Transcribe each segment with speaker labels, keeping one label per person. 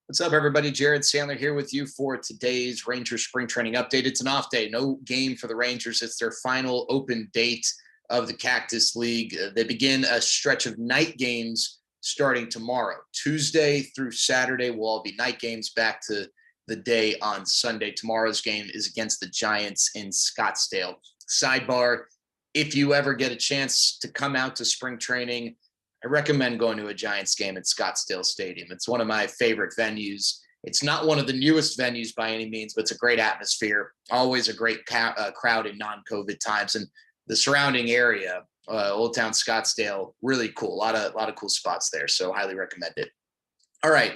Speaker 1: What's up, everybody? Jared Sandler here with you for today's Rangers spring training update. It's an off day, no game for the Rangers. It's their final open date of the Cactus League. They begin a stretch of night games starting tomorrow. Tuesday through Saturday will all be night games, back to the day on Sunday. Tomorrow's game is against the Giants in Scottsdale. Sidebar, if you ever get a chance to come out to spring training, I recommend going to a Giants game at Scottsdale Stadium. It's one of my favorite venues. It's not one of the newest venues by any means, but it's a great atmosphere. Always a great crowd in non-COVID times, and the surrounding area, Old Town Scottsdale, really cool. A lot of cool spots there. So highly recommend it. All right,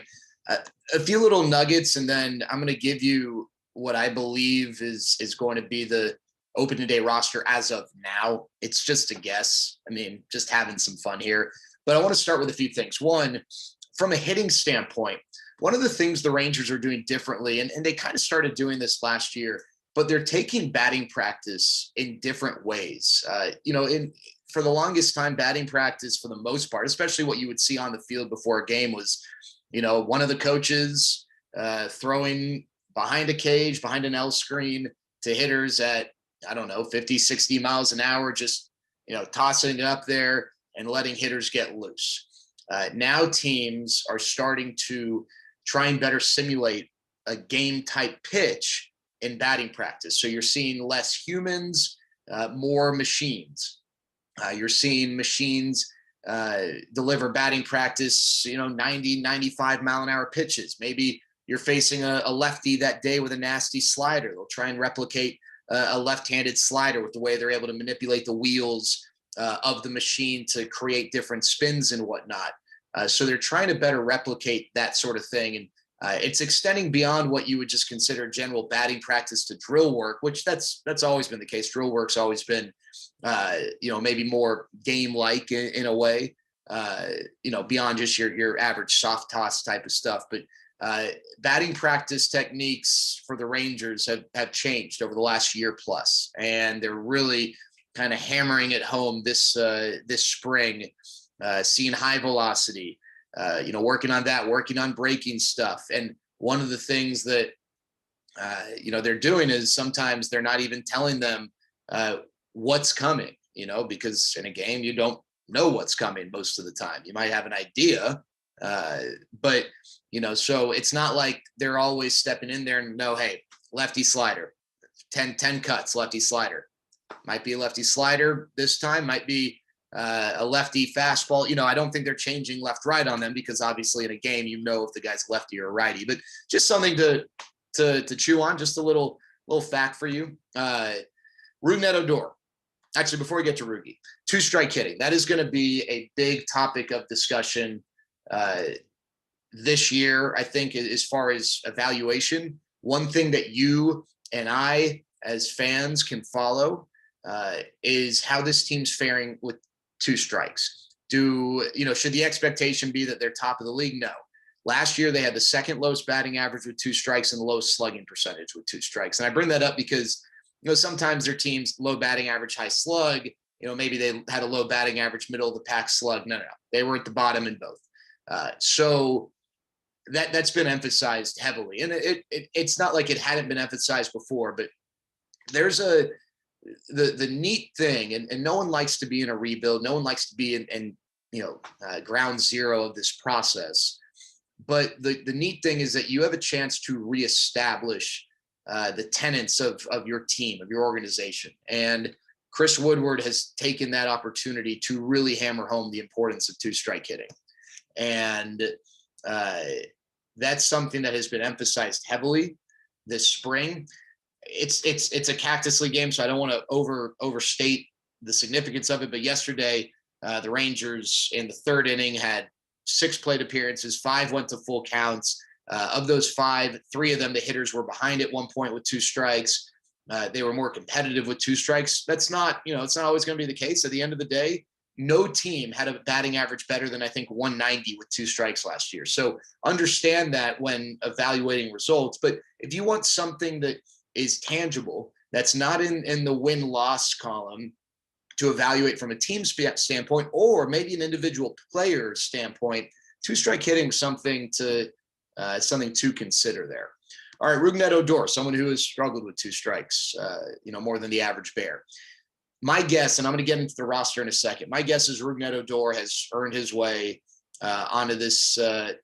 Speaker 1: a few little nuggets, and then I'm going to give you what I believe is going to be the open day roster as of now. It's just a guess. I mean, just having some fun here. But I want to start with a few things. One, from a hitting standpoint, one of the things the Rangers are doing differently, and they kind of started doing this last year, but they're taking batting practice in different ways. For the longest time, batting practice, for the most part, especially what you would see on the field before a game, was, one of the coaches throwing behind a cage, behind an L screen to hitters at, 50, 60 miles an hour, just, tossing it up there and letting hitters get loose. Now teams are starting to try and better simulate a game type pitch in batting practice. So you're seeing less humans, more machines. You're seeing machines deliver batting practice, 90, 95 mile an hour pitches. Maybe you're facing a lefty that day with a nasty slider. They'll try and replicate a left-handed slider with the way they're able to manipulate the wheels of the machine to create different spins and whatnot. So they're trying to better replicate that sort of thing. And it's extending beyond what you would just consider general batting practice to drill work, which that's always been the case. Drill work's always been, maybe more game-like in a way, beyond just your average soft toss type of stuff. But batting practice techniques for the Rangers have changed over the last year plus, and they're really kind of hammering it home this spring, seeing high velocity, working on that, working on breaking stuff. And one of the things that, they're doing is sometimes they're not even telling them what's coming, because in a game, you don't know what's coming most of the time. You might have an idea, but, so it's not like they're always stepping in there and know, hey, lefty slider, 10 cuts, lefty slider. Might be a lefty slider this time, might be a lefty fastball. I don't think they're changing left-right on them, because obviously in a game, if the guy's lefty or righty. But just something to chew on, just a little fact for you. Rougned Odor. Actually, before we get to Rugi, two-strike hitting. That is going to be a big topic of discussion this year, I think, as far as evaluation. One thing that you and I, as fans, can follow is how this team's faring with two strikes. Should the expectation be that they're top of the league? No. Last year, they had the second lowest batting average with two strikes and the lowest slugging percentage with two strikes. And I bring that up because, sometimes their teams low batting average, high slug, maybe they had a low batting average, middle of the pack slug. No. They were at the bottom in both. So that's been emphasized heavily. And it's not like it hadn't been emphasized before, but there's the neat thing, and no one likes to be in a rebuild. No one likes to be in ground zero of this process. But the neat thing is that you have a chance to reestablish the tenets of your team, of your organization. And Chris Woodward has taken that opportunity to really hammer home the importance of two-strike hitting. And that's something that has been emphasized heavily this spring. It's a Cactus League game, so I don't want to overstate the significance of it. But yesterday, the Rangers in the third inning had 6 plate appearances, 5 went to full counts. Of those 5, 3 of them, the hitters were behind at one point with 2 strikes. They were more competitive with 2 strikes. That's not, it's not always going to be the case. At the end of the day, no team had a batting average better than, I think, 190 with 2 strikes last year. So understand that when evaluating results. But if you want something that is tangible, that's not in the win-loss column, to evaluate from a team standpoint, or maybe an individual player standpoint, two-strike hitting is something to It's something to consider there. All right, Rougned Odor, someone who has struggled with 2 strikes, more than the average Bear. My guess, and I'm going to get into the roster in a second, my guess is Rougned Odor has earned his way onto this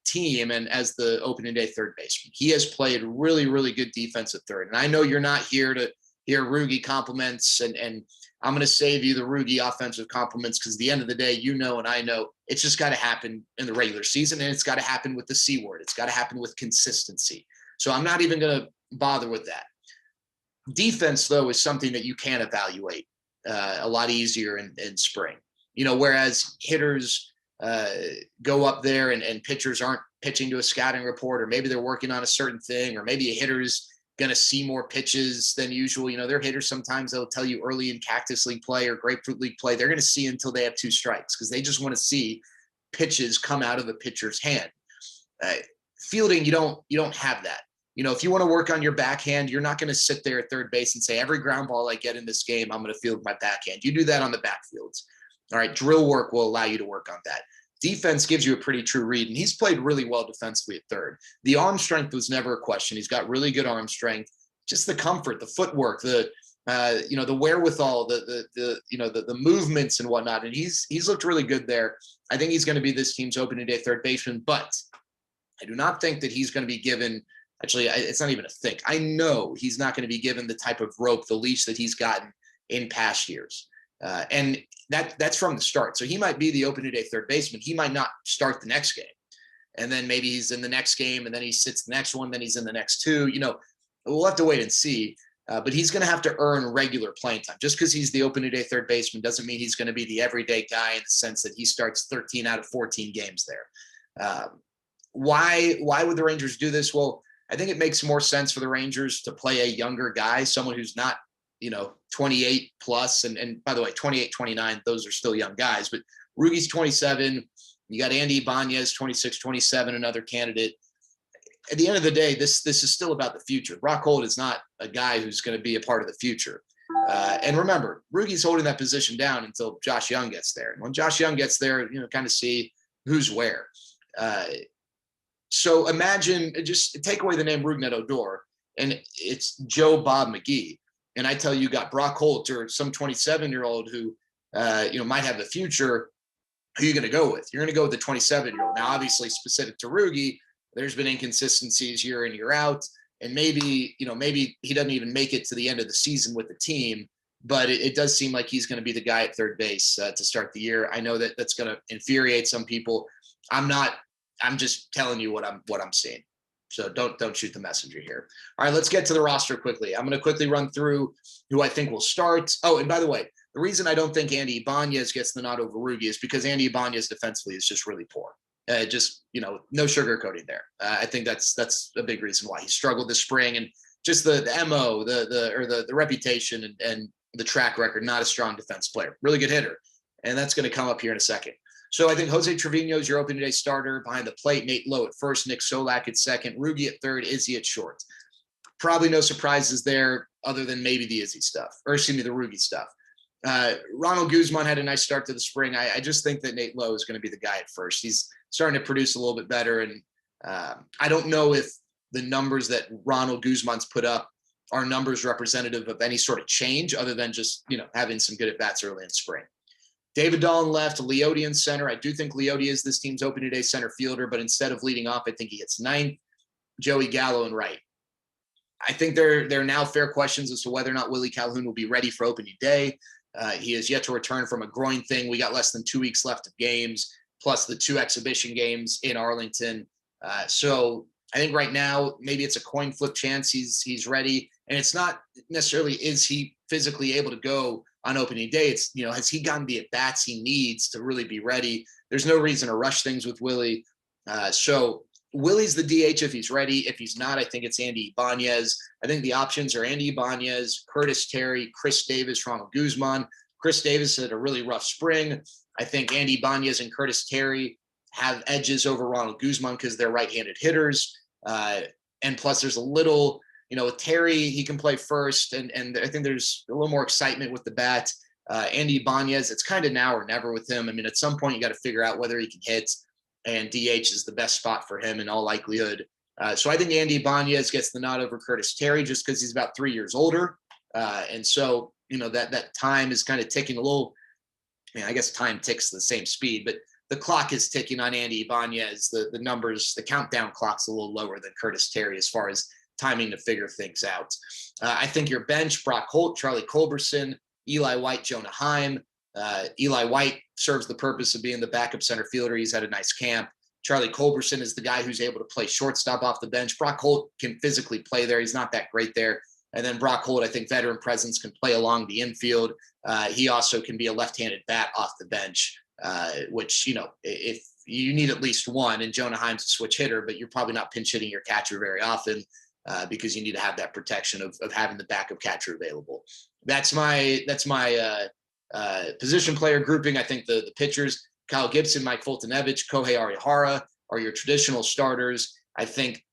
Speaker 1: team and as the opening day third baseman. He has played really, really good defense at third. And I know you're not here to hear Rugi compliments, and I'm going to save you the Rugi offensive compliments because at the end of the day, you know and I know it's just got to happen in the regular season, and it's got to happen with the C word. It's got to happen with consistency. So I'm not even going to bother with that. Defense, though, is something that you can evaluate a lot easier in spring. Whereas hitters go up there and pitchers aren't pitching to a scouting report, or maybe they're working on a certain thing, or maybe a hitter's going to see more pitches than usual. They're hitters. Sometimes they'll tell you early in Cactus League play or Grapefruit League play, they're going to see until they have 2 strikes because they just want to see pitches come out of the pitcher's hand. Fielding, you don't have that. If you want to work on your backhand, you're not going to sit there at third base and say, every ground ball I get in this game, I'm going to field my backhand. You do that on the backfields. All right, drill work will allow you to work on that. Defense gives you a pretty true read, and he's played really well defensively at third. The arm strength was never a question. He's got really good arm strength. Just the comfort, the footwork, the wherewithal, the movements and whatnot. And he's looked really good there. I think he's going to be this team's opening day third baseman, but I do not think that he's going to be given. Actually, it's not even a think. I know he's not going to be given the type of rope, the leash that he's gotten in past years. And that's from the start. So he might be the opening day third baseman. He might not start the next game. And then maybe he's in the next game, and then he sits the next one, then he's in the next 2. We'll have to wait and see. But he's going to have to earn regular playing time. Just because he's the opening day third baseman doesn't mean he's going to be the everyday guy in the sense that he starts 13 out of 14 games there. Why would the Rangers do this? Well, I think it makes more sense for the Rangers to play a younger guy, someone who's not, 28 plus. And by the way, 28, 29, those are still young guys. But Rugi's 27. You got Andy Ibanez, 26, 27, another candidate. At the end of the day, this is still about the future. Brock Holt is not a guy who's going to be a part of the future. And remember, Rugi's holding that position down until Josh Young gets there. And when Josh Young gets there, kind of see who's where. So imagine, just take away the name Rougned Odor, and it's Joe Bob McGee. And I tell you, got Brock Holt or some 27-year-old who, might have the future. Who are you going to go with? You're going to go with the 27-year-old. Now, obviously, specific to Rugi, there's been inconsistencies year in, year out. And maybe he doesn't even make it to the end of the season with the team. But it does seem like he's going to be the guy at third base to start the year. I know that that's going to infuriate some people. I'm just telling you what I'm seeing. So don't shoot the messenger here. All right, let's get to the roster quickly. I'm going to quickly run through who I think will start. Oh, and by the way, the reason I don't think Andy Ibanez gets the nod over Rugi is because Andy Ibanez defensively is just really poor. No sugarcoating there. I think that's a big reason why he struggled this spring, and just the MO, the reputation and the track record. Not a strong defense player, really good hitter, and that's going to come up here in a second. So I think Jose Trevino is your opening day starter. Behind the plate, Nate Lowe at first, Nick Solak at second, Rugi at third, Izzy at short. Probably no surprises there other than maybe the Izzy stuff, or excuse me, the Rugi stuff. Ronald Guzman had a nice start to the spring. I just think that Nate Lowe is going to be the guy at first. He's starting to produce a little bit better. And I don't know if the numbers that Ronald Guzman's put up are numbers representative of any sort of change other than just, having some good at-bats early in spring. David Dahl left, Leote in center. I do think Leote is this team's opening day center fielder, but instead of leading off, I think he hits ninth. Joey Gallo in right. I think there are now fair questions as to whether or not Willie Calhoun will be ready for opening day. He has yet to return from a groin thing. We got less than 2 weeks left of games, plus the 2 exhibition games in Arlington. So I think right now, maybe it's a coin flip chance he's ready. And it's not necessarily is he physically able to go on opening day. It's, has he gotten the at-bats he needs to really be ready? There's no reason to rush things with Willie. So Willie's the DH if he's ready. If he's not, I think it's Andy Ibanez. I think the options are Andy Ibanez, Curtis Terry, Chris Davis, Ronald Guzman. Chris Davis had a really rough spring. I think Andy Ibanez and Curtis Terry have edges over Ronald Guzman because they're right-handed hitters. And plus there's a little, with Terry, he can play first. And I think there's a little more excitement with the bat. Andy Ibanez, it's kind of now or never with him. I mean, at some point you got to figure out whether he can hit, and DH is the best spot for him in all likelihood. So I think Andy Ibanez gets the nod over Curtis Terry just because he's about 3 years older. And so, that time is kind of ticking a little. I guess time ticks the same speed, but the clock is ticking on Andy Ibanez. The numbers, the countdown clock's a little lower than Curtis Terry as far as timing to figure things out. I think your bench, Brock Holt, Charlie Culberson, Eli White, Jonah Heim. Eli White serves the purpose of being the backup center fielder. He's had a nice camp. Charlie Culberson is the guy who's able to play shortstop off the bench. Brock Holt can physically play there. He's not that great there. And then Brock Holt, I think veteran presence, can play along the infield. He also can be a left-handed bat off the bench, which, if you need at least one, and Jonah Heim's a switch hitter, but you're probably not pinch hitting your catcher very often because you need to have that protection of having the backup catcher available. That's my position player grouping. I think the pitchers, Kyle Gibson, Mike Foltynewicz, Kohei Arihara are your traditional starters. I think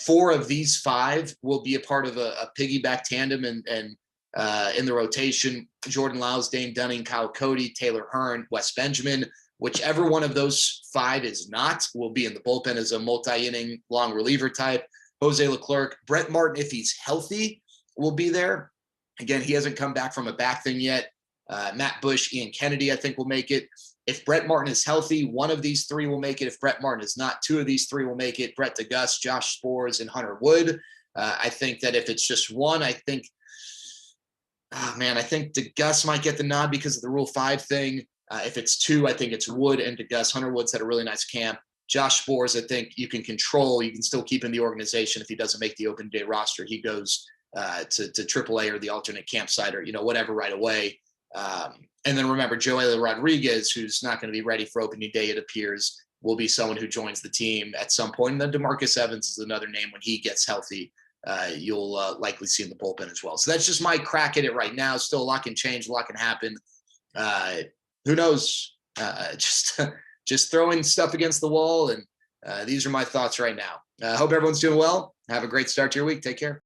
Speaker 1: 4 of these 5 will be a part of a piggyback tandem and in the rotation. Jordan Lyles, Dane Dunning, Kyle Cody, Taylor Hearn, Wes Benjamin. Whichever one of those 5 is not, will be in the bullpen as a multi-inning long reliever type. Jose Leclerc, Brett Martin, if he's healthy, will be there. Again, he hasn't come back from a back thing yet. Matt Bush, Ian Kennedy, I think will make it. If Brett Martin is healthy, one of these 3 will make it. If Brett Martin is not, 2 of these 3 will make it. Brett DeGuss, Josh Spores, and Hunter Wood. I think that if it's just one, I think DeGuss might get the nod because of the Rule 5 thing. If it's 2, I think it's Wood and DeGuss. Hunter Wood's had a really nice camp. Josh Spores, I think you can control. You can still keep in the organization. If he doesn't make the open day roster, he goes to AAA or the alternate campsite or, whatever right away. And then remember, Joely Rodriguez, who's not going to be ready for opening day, it appears, will be someone who joins the team at some point. And then DeMarcus Evans is another name. When he gets healthy, you'll likely see in the bullpen as well. So that's just my crack at it right now. Still a lot can change, a lot can happen. Who knows? Just throwing stuff against the wall. And these are my thoughts right now. I hope everyone's doing well. Have a great start to your week. Take care.